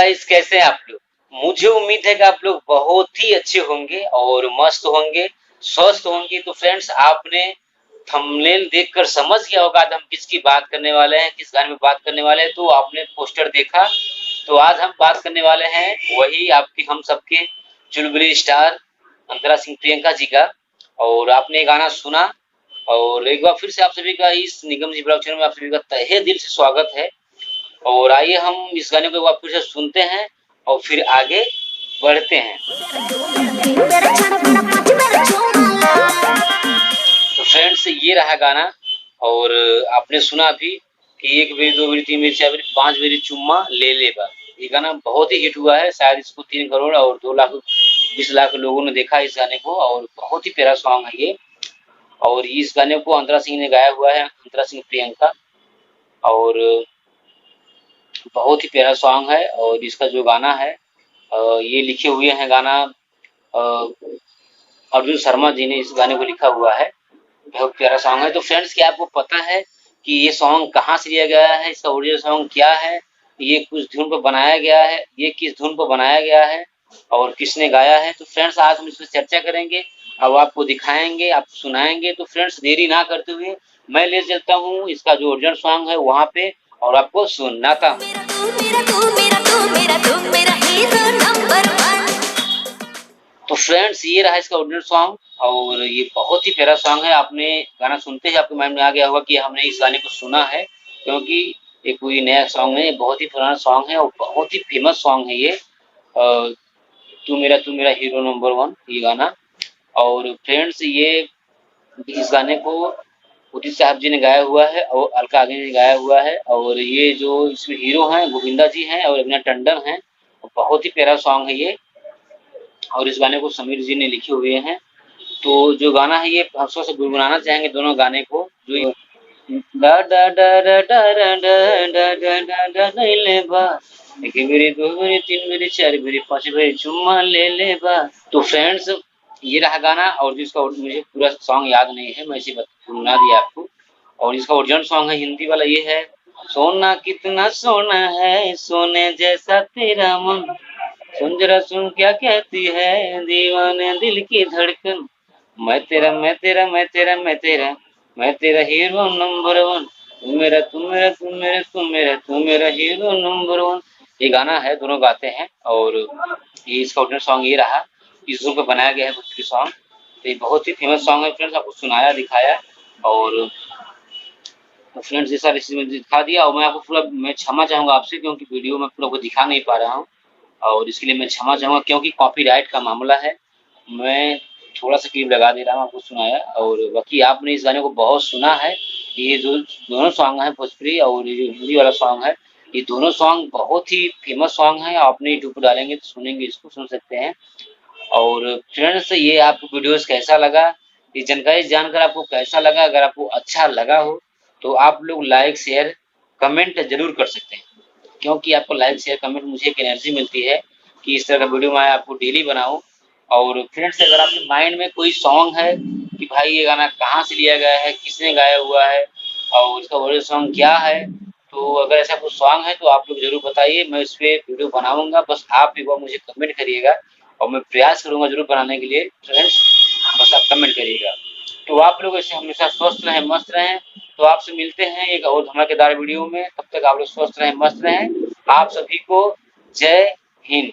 Guys, कैसे हैं आप लोग। मुझे उम्मीद है कि आप लोग बहुत ही अच्छे होंगे और मस्त होंगे, स्वस्थ होंगे। तो फ्रेंड्स, आपने थंबनेल देखकर समझ गया होगा आज हम किसकी बात करने वाले हैं, किस गाने में बात करने वाले हैं। तो आपने पोस्टर देखा, तो आज हम बात करने वाले हैं वही आपके हम सबके चुलबुली स्टार अंतरा सिंह प्रियंका जी का। और आपने ये गाना सुना, और एक बार फिर से आप सभी का इस निगम जी ब्लॉग चैनल में आप सभी का तहे दिल से स्वागत है। और आइए हम इस गाने को एक बार फिर से सुनते हैं और फिर आगे बढ़ते हैं। तो फ्रेंड्स, ये रहा गाना। और आपने सुना भी कि एक बेरी, दो बेरी, तीन बेरी, चार बेरी, पांच बेरी चुम्मा ले ले बा। ये गाना बहुत ही हिट हुआ है, शायद इसको 3 करोड़ और 2,20,00,000 लोगों ने देखा इस गाने को। और बहुत ही प्यारा सॉन्ग है ये। और इस गाने को अंतरा सिंह ने गाया हुआ है, अंतरा सिंह प्रियंका। और बहुत ही प्यारा सॉन्ग है। और इसका जो गाना है, ये लिखे हुए हैं गाना अर्जुन शर्मा जी ने इस गाने को लिखा हुआ है। बहुत प्यारा सॉन्ग है। तो फ्रेंड्स, क्या आपको पता है कि ये सॉन्ग कहाँ से लिया गया है, इसका ओरिजिनल सॉन्ग क्या है, ये कुछ धुन पर बनाया गया है, ये किस धुन पर बनाया गया है और किसने गाया है। तो फ्रेंड्स, आज हम इस पर चर्चा करेंगे और आपको दिखाएंगे, आपको सुनाएंगे। तो फ्रेंड्स, देरी ना करते हुए मैं ले चलता हूँ इसका जो ओरिजिनल सॉन्ग है वहाँ पे और आपको सुनाता हूँ। तो फ्रेंड्स, ये रहा इसका ओरिजिनल सॉन्ग। और ये बहुत ही प्यारा सॉन्ग है। आपने गाना सुनते ही आपके माइंड में आ गया होगा कि हमने इस गाने को सुना है, क्योंकि ये कोई नया सॉन्ग नहीं है, बहुत ही पुराना सॉन्ग है और बहुत ही फेमस सॉन्ग है ये। तू मेरा हीरो नंबर 1, ये गाना। और फ्रेंड्स, ये इस गाने को उदित साहब जी ने गाया हुआ है और अलका याग्निक ने गाया हुआ है। और ये जो इसमें हीरो हैं गोविंदा जी हैं और अभिनव टंडन हैं। बहुत ही प्यारा सॉन्ग है ये। और इस गाने को समीर जी ने लिखे हुए हैं। तो जो गाना है ये हम से गुनगुनाना चाहेंगे दोनों गाने को। जो डा डा डा डा डा डा डा डा डा डा डा ले बा, एक बेरी, दो बेरी, तीन बेरी, चार बेरी, पांच बेरी चुम्मा ले ले बा। तो फ्रेंड्स, ये रहा गाना। और जिसका मुझे पूरा सॉन्ग याद नहीं है, मैं इसे सुना दिया आपको। और इसका ओरिजिनल सॉन्ग है हिंदी वाला, ये है सोना कितना सोना है, सोने जैसा तेरा मन, सुन जरा सुन क्या कहती है दीवाने दिल की धड़कन, मैं तेरा मैं तेरा मैं तेरा मैं तेरा मैं तेरा हीरो नंबर 1, तू मेरा तू मेरा तू मेरा तू मेरा तू मेरा हीरो नंबर 1। ये गाना है, दोनों गाते हैं। और ये इसका ओरिजिनल सॉन्ग ये रहा। इस धुन पे बनाया गया है भोजपुरी सॉन्ग। तो ये बहुत ही फेमस सॉन्ग है फ्रेंड्स, आपको सुनाया दिखाया। और फ्रेंड्स, ये सारी चीज़ मैंने दिखा दिया। और मैं आपको पूरा मैं क्षमा चाहूँगा आपसे, क्योंकि वीडियो में पूरा को दिखा नहीं पा रहा हूँ। और इसके लिए मैं क्षमा चाहूँगा, क्योंकि कॉपीराइट का मामला है। मैं थोड़ा-सा क्लिप लगा दे रहा हूँ, आपको सुनाया। और बाकी आपने इस गाने को बहुत सुना है। ये जो दोनों सॉन्ग हैं भोजपुरी और ये जो हिंदी वाला सॉन्ग है, ये दोनों सॉन्ग बहुत ही फेमस सॉन्ग हैं। आपने यूट्यूब पे डालेंगे तो सुनेंगे, इसको सुन सकते हैं। और फ्रेंड्स, ये आपको वीडियोस कैसा लगा, ये जानकारी जानकर आपको कैसा लगा। अगर आपको अच्छा लगा हो तो आप लोग लाइक, शेयर, कमेंट ज़रूर कर सकते हैं, क्योंकि आपको लाइक, शेयर, कमेंट मुझे एक एनर्जी मिलती है कि इस तरह का वीडियो मैं आपको डेली बनाऊँ। और फ्रेंड्स, अगर आपके माइंड में कोई सॉन्ग है कि भाई ये गाना कहाँ से लिया गया है, किसने गाया हुआ है और इसका ओरिजिनल सॉन्ग क्या है, तो अगर ऐसा कुछ सॉन्ग है तो आप लोग ज़रूर बताइए, मैं इस पे वीडियो बनाऊँगा। बस आप एक बार मुझे कमेंट करिएगा और मैं प्रयास करूँगा ज़रूर बनाने के लिए फ्रेंड्स, बस आप कमेंट करिएगा। तो आप लोग ऐसे हमेशा स्वस्थ रहें, मस्त रहें। तो आपसे मिलते हैं एक और धमाकेदार वीडियो में। तब तक आप लोग स्वस्थ रहें, मस्त रहें। आप सभी को जय हिंद।